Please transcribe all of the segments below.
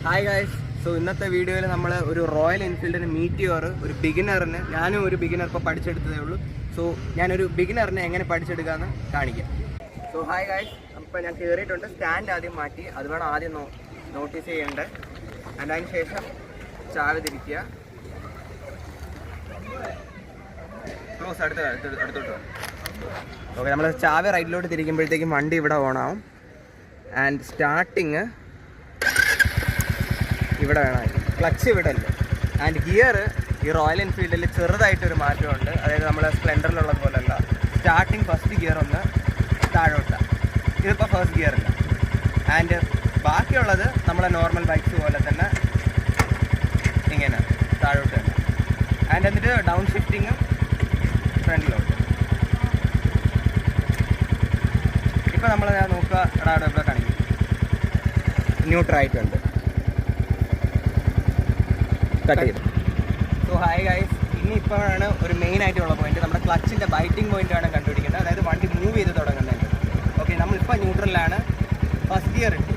Hi guys. So ഇന്നത്തെ വീഡിയോയിൽ നമ്മൾ ഒരു റോയൽ എൻഫീൽഡിന് മീറ്റിയോർ ഒരു ബിഗിനറിന്, ഞാനും ഒരു ബിഗിനർ ഇപ്പോൾ പഠിച്ചെടുത്തതേ ഉള്ളൂ. സോ ഞാനൊരു ബിഗിനറിനെ എങ്ങനെ പഠിച്ചെടുക്കാമെന്ന് കാണിക്കാം. സോ ഹായ് ഗൈസ്, അപ്പോൾ ഞാൻ കയറിയിട്ടുണ്ട്. സ്റ്റാൻഡ് ആദ്യം മാറ്റി, അത് വേണം ആദ്യം നോട്ടീസ് ചെയ്യേണ്ടത്. അതിന് ശേഷം ചാവി തിരിക്കുക. ക്ലോസ് അടുത്തോട്ടോ. ഓക്കെ, നമ്മൾ ചാവി റൈറ്റിലോട്ട് തിരിക്കുമ്പോഴത്തേക്കും വണ്ടി ഇവിടെ ഓണാവും. ആൻഡ് സ്റ്റാർട്ടിങ് ഇവിടെ വേണം, ക്ലച്ച് ഇവിടെ അല്ലേ. ആൻഡ് ഗിയർ ഈ റോയൽ എൻഫീൽഡിൽ ചെറുതായിട്ടൊരു മാറ്റമുണ്ട്. അതായത് നമ്മൾ സ്പ്ലെൻഡറിലുള്ളത് പോലെയല്ല. സ്റ്റാർട്ടിങ് ഫസ്റ്റ് ഗിയർ ഒന്ന് താഴോട്ടാണ്, ഇതിപ്പോൾ ഫസ്റ്റ് ഗിയർ അല്ല. ആൻഡ് ബാക്കിയുള്ളത് നമ്മളെ നോർമൽ ബൈക്സ് പോലെ തന്നെ ഇങ്ങനെ താഴോട്ട് തന്നെ. ആൻഡ് എന്നിട്ട് ഡൗൺ ഷിഫ്റ്റിങ് ഫ്രണ്ടിലോട്ട്. ഇപ്പോൾ നമ്മൾ നോക്കുക, ഇവിടെ കാണിക്കും ന്യൂട്രായിട്ടുണ്ട്, കട്ട് ചെയ്തു. സോ ഹായ് ഗൈസ്, ഇനിയിപ്പോഴാണ് ഒരു മെയിൻ ആയിട്ടുള്ള പോയിന്റ്, നമ്മുടെ ക്ലച്ചിൻ്റെ ബൈറ്റിംഗ് പോയിന്റ് ആണ് കണ്ടുപിടിക്കേണ്ടത്. അതായത് വണ്ടി മൂവ് ചെയ്ത് തുടങ്ങുന്നത്. ഓക്കെ, നമ്മളിപ്പോൾ ന്യൂട്രലിലാണ്, ഫസ്റ്റ് ഗിയർ ഇട്ടു.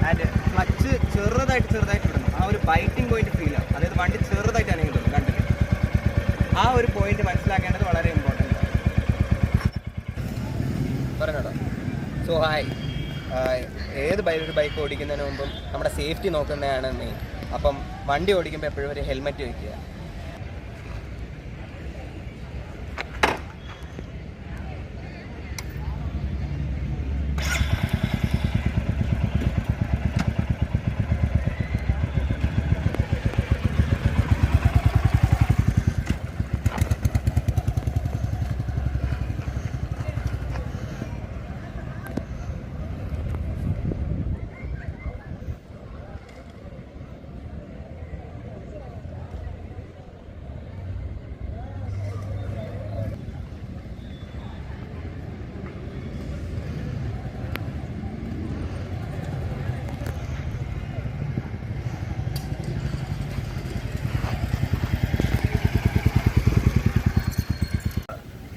ആൻഡ് ക്ലച്ച് ചെറുതായിട്ട് ഇടുന്നു. ആ ഒരു ബൈറ്റിംഗ് പോയിന്റ് ഫീൽ ആവും. അതായത് വണ്ടി ചെറുതായിട്ട് അനങ്ങുന്നുള്ളൂ കണ്ടിട്ട്. ആ ഒരു പോയിന്റ് മനസ്സിലാക്കേണ്ടത് വളരെ ഇമ്പോർട്ടൻ്റ് ആണ്. പറഞ്ഞോട്ടോ. സോ ഹായ്, ഏത് ഒരു ബൈക്ക് ഓടിക്കുന്നതിന് മുമ്പും നമ്മുടെ സേഫ്റ്റി നോക്കുന്നതാണ് മെയിൻ. അപ്പം വണ്ടി ഓടിക്കുമ്പോൾ എപ്പോഴും ഒരു ഹെൽമെറ്റ് വയ്ക്കുക.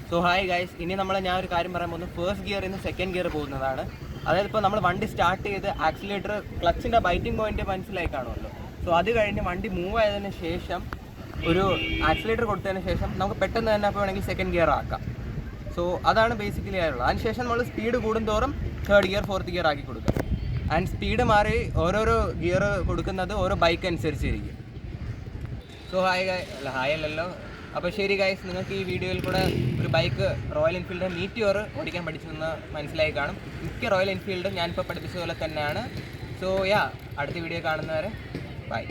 സോ ഹായ് ഗൈസ്, ഇനി ഞാൻ ഒരു കാര്യം പറയാൻ പോകുന്നത് ഫസ്റ്റ് ഗിയറിൽ നിന്ന് സെക്കൻഡ് ഗിയർ പോകുന്നതാണ്. അതായത് ഇപ്പോൾ നമ്മൾ വണ്ടി സ്റ്റാർട്ട് ചെയ്ത് ആക്സിലേറ്റർ ക്ലച്ചിൻ്റെ ബൈറ്റിംഗ് പോയിന്റ് മനസ്സിലായി കാണുമല്ലോ. സോ അത് കഴിഞ്ഞ് വണ്ടി മൂവ് ആയതിനു ശേഷം ഒരു ആക്സിലേറ്റർ കൊടുത്തതിന് ശേഷം നമുക്ക് പെട്ടെന്ന് തന്നെ അപ്പോൾ വേണമെങ്കിൽ സെക്കൻഡ് ഗിയർ ആക്കാം. സോ അതാണ് ബേസിക്കലി ആയിട്ടുള്ളത്. അതിനുശേഷം നമ്മൾ സ്പീഡ് കൂടുന്തോറും തേർഡ് ഗിയർ ഫോർത്ത് ഗിയർ ആക്കി കൊടുക്കുക. ആൻഡ് സ്പീഡ് മാറി ഓരോരോ ഗിയർ കൊടുക്കുന്നത് ഓരോ ബൈക്ക് അനുസരിച്ചിരിക്കും. സോ ഹായ് അല്ലല്ലോ. അപ്പോൾ ശരി ഗൈസ്, നിങ്ങൾക്ക് ഈ വീഡിയോയിൽ കൂടെ ഒരു ബൈക്ക് റോയൽ എൻഫീൽഡ് മീറ്റിയോർ ഓടിക്കാൻ പഠിച്ചെന്ന് മനസ്സിലായി കാണും. മിക്ക റോയൽ എൻഫീൽഡ് ഞാനിപ്പോൾ പഠിപ്പിച്ച പോലെ തന്നെയാണ്. സോ അടുത്ത വീഡിയോ കാണുന്നവരെ ബൈ.